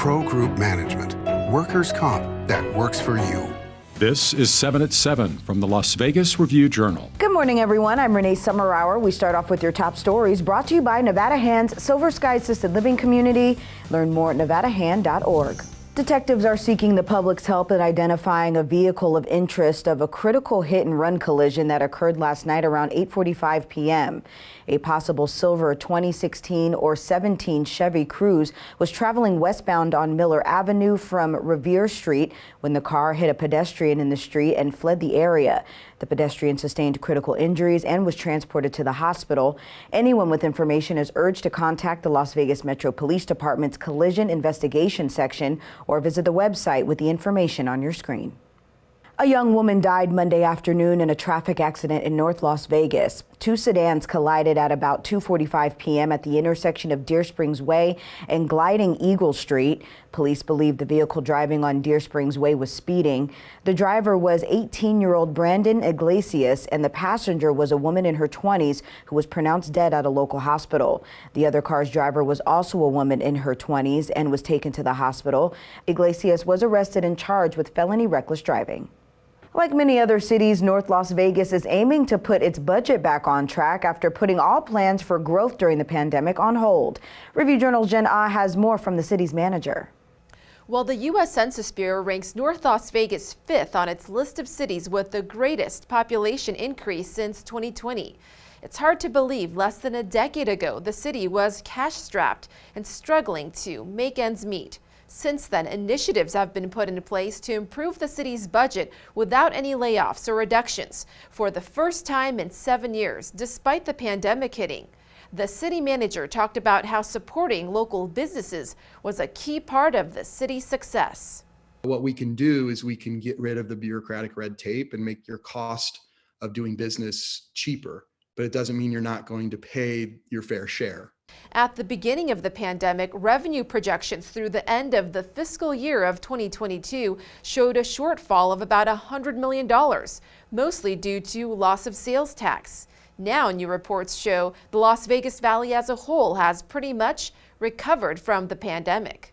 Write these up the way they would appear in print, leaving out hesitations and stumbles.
Pro Group Management. Workers' comp that works for you. This is 7 at 7 from the Las Vegas Review-Journal. Good morning, everyone. I'm Renee Summerhour. We start off with your top stories brought to you by Nevada Hand's Silver Sky Assisted Living Community. Learn more at nevadahand.org. Detectives are seeking the public's help in identifying a vehicle of interest of a critical hit-and-run collision that occurred last night around 8:45 p.m. A possible silver 2016 or 17 Chevy Cruze was traveling westbound on Miller Avenue from Revere Street when the car hit a pedestrian in the street and fled the area. The pedestrian sustained critical injuries and was transported to the hospital. Anyone with information is urged to contact the Las Vegas Metro Police Department's Collision Investigation Section or visit the website with the information on your screen. A young woman died Monday afternoon in a traffic accident in North Las Vegas. Two sedans collided at about 2:45 p.m. at the intersection of Deer Springs Way and Gliding Eagle Street. Police believe the vehicle driving on Deer Springs Way was speeding. The driver was 18-year-old Brandon Iglesias, and the passenger was a woman in her 20s who was pronounced dead at a local hospital. The other car's driver was also a woman in her 20s and was taken to the hospital. Iglesias was arrested and charged with felony reckless driving. Like many other cities, North Las Vegas is aiming to put its budget back on track after putting all plans for growth during the pandemic on hold. Review-Journal's Jen Ah has more from the city's manager. Well, the U.S. Census Bureau ranks North Las Vegas 5th on its list of cities with the greatest population increase since 2020. It's hard to believe less than a decade ago the city was cash-strapped and struggling to make ends meet. Since then, initiatives have been put into place to improve the city's budget without any layoffs or reductions for the first time in 7 years, despite the pandemic hitting. The city manager talked about how supporting local businesses was a key part of the city's success. What we can do is we can get rid of the bureaucratic red tape and make your cost of doing business cheaper, but it doesn't mean you're not going to pay your fair share. At the beginning of the pandemic, revenue projections through the end of the fiscal year of 2022 showed a shortfall of about $100 million, mostly due to loss of sales tax. Now, new reports show the Las Vegas Valley as a whole has pretty much recovered from the pandemic.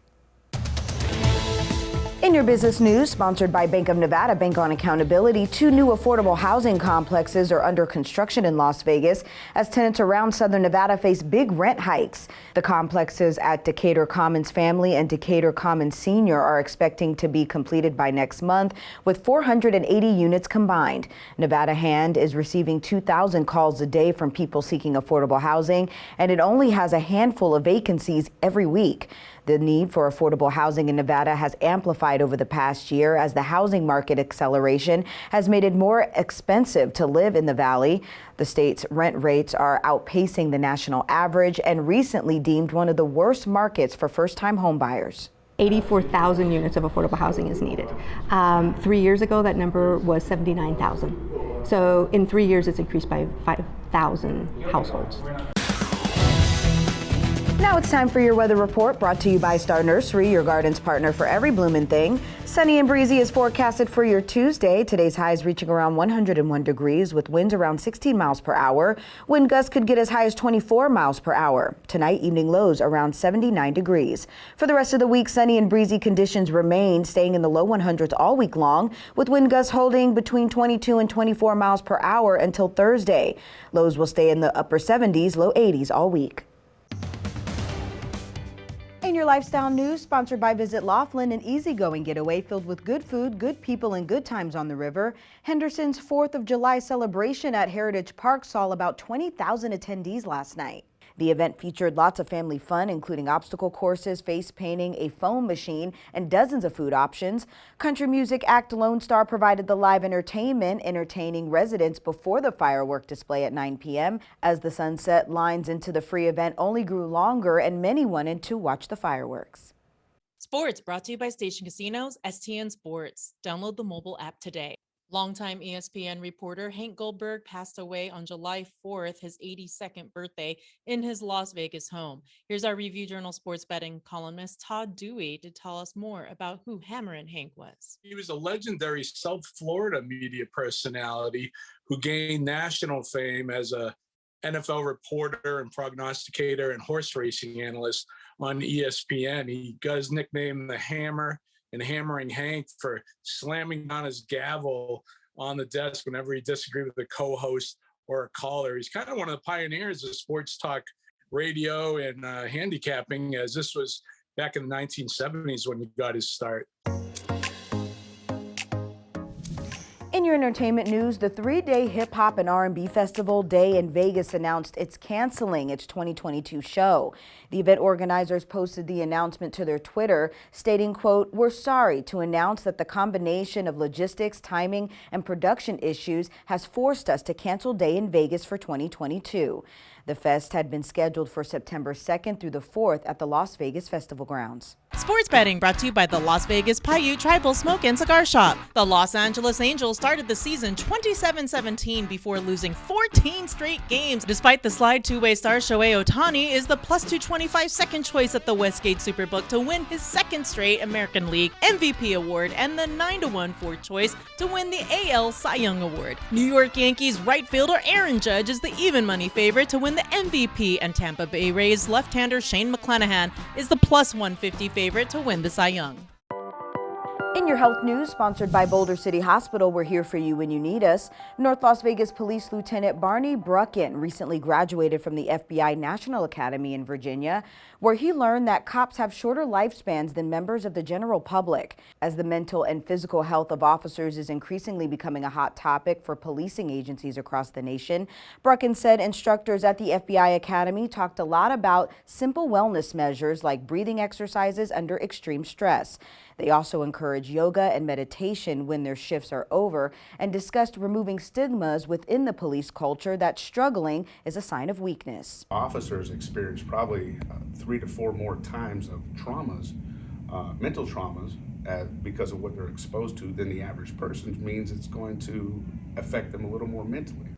In your business news, sponsored by Bank of Nevada, Bank on Accountability, 2 new affordable housing complexes are under construction in Las Vegas as tenants around Southern Nevada face big rent hikes. The complexes at Decatur Commons Family and Decatur Commons Senior are expecting to be completed by next month, with 480 units combined. Nevada Hand is receiving 2,000 calls a day from people seeking affordable housing, and it only has a handful of vacancies every week. The need for affordable housing in Nevada has amplified over the past year as the housing market acceleration has made it more expensive to live in the valley. The state's rent rates are outpacing the national average and recently deemed one of the worst markets for first-time homebuyers. 84,000 units of affordable housing is needed. 3 years ago, that number was 79,000. So in 3 years, it's increased by 5,000 households. Now it's time for your weather report, brought to you by Star Nursery, your garden's partner for every bloomin' thing. Sunny and breezy is forecasted for your Tuesday. Today's highs reaching around 101 degrees with winds around 16 miles per hour. Wind gusts could get as high as 24 miles per hour. Tonight, evening lows around 79 degrees. For the rest of the week, sunny and breezy conditions remain, staying in the low 100s all week long, with wind gusts holding between 22 and 24 miles per hour until Thursday. Lows will stay in the upper 70s, low 80s all week. In your lifestyle news, sponsored by Visit Laughlin, an easygoing getaway filled with good food, good people, and good times on the river. Henderson's 4th of July celebration at Heritage Park saw about 20,000 attendees last night. The event featured lots of family fun, including obstacle courses, face painting, a foam machine, and dozens of food options. Country music act Lone Star provided the live entertainment, entertaining residents before the firework display at 9 p.m. As the sunset, lines into the free event only grew longer, and many wanted to watch the fireworks. Sports brought to you by Station Casinos, STN Sports. Download the mobile app today. Longtime ESPN reporter Hank Goldberg passed away on July 4th, his 82nd birthday, in his Las Vegas home. Here's our Review Journal sports betting columnist Todd Dewey to tell us more about who Hammerin' Hank was. He was a legendary South Florida media personality who gained national fame as a NFL reporter and prognosticator and horse racing analyst on ESPN. He got his nickname the Hammer and Hammering Hank for slamming down his gavel on the desk whenever he disagreed with a co-host or a caller. He's kind of one of the pioneers of sports talk radio and handicapping, as this was back in the 1970s when he got his start. In your entertainment news, the 3-day hip hop and R&B festival Day in Vegas announced it's canceling its 2022 show. The event organizers posted the announcement to their Twitter, stating, quote, "We're sorry to announce that the combination of logistics, timing, and production issues has forced us to cancel Day in Vegas for 2022. The fest had been scheduled for September 2nd through the 4th at the Las Vegas Festival Grounds. Sports betting brought to you by the Las Vegas Paiute Tribal Smoke and Cigar Shop. The Los Angeles Angels started the season 27-17 before losing 14 straight games. Despite the slide, two-way star Shohei Ohtani is the plus 225 second choice at the Westgate Superbook to win his second straight American League MVP award and the 9-1 fourth choice to win the AL Cy Young Award. New York Yankees right fielder Aaron Judge is the even money favorite to win the MVP, and Tampa Bay Rays left-hander Shane McClanahan is the plus 150 favorite to win the Cy Young. In your health news, sponsored by Boulder City Hospital, we're here for you when you need us. North Las Vegas Police Lieutenant Barney Brucken recently graduated from the FBI National Academy in Virginia, where he learned that cops have shorter lifespans than members of the general public. As the mental and physical health of officers is increasingly becoming a hot topic for policing agencies across the nation, Brucken said instructors at the FBI Academy talked a lot about simple wellness measures like breathing exercises under extreme stress. They also encourage yoga and meditation when their shifts are over and discussed removing stigmas within the police culture that struggling is a sign of weakness. Officers experience probably 3 to 4 more times of traumas, mental traumas, because of what they're exposed to than the average person. Means it's going to affect them a little more mentally.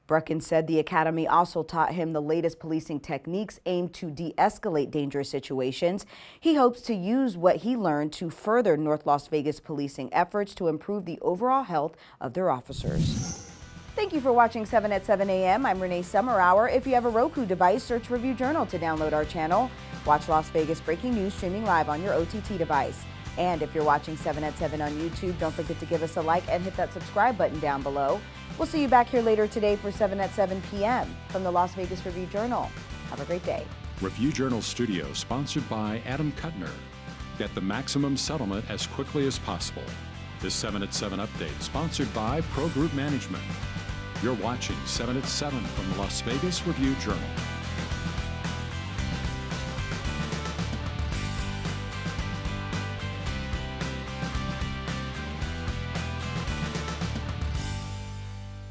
Brucken said the academy also taught him the latest policing techniques aimed to de-escalate dangerous situations. He hopes to use what he learned to further North Las Vegas policing efforts to improve the overall health of their officers. Thank you for watching 7 at 7 a.m. I'm Renee Summerhour. If you have a Roku device, search Review Journal to download our channel. Watch Las Vegas breaking news streaming live on your OTT device. And if you're watching 7 at 7 on YouTube, don't forget to give us a like and hit that subscribe button down below. We'll see you back here later today for 7 at 7 p.m. from the Las Vegas Review Journal. Have a great day. Review Journal Studio, sponsored by Adam Kuttner. Get the maximum settlement as quickly as possible. This 7 at 7 update, sponsored by Pro Group Management. You're watching 7 at 7 from the Las Vegas Review Journal.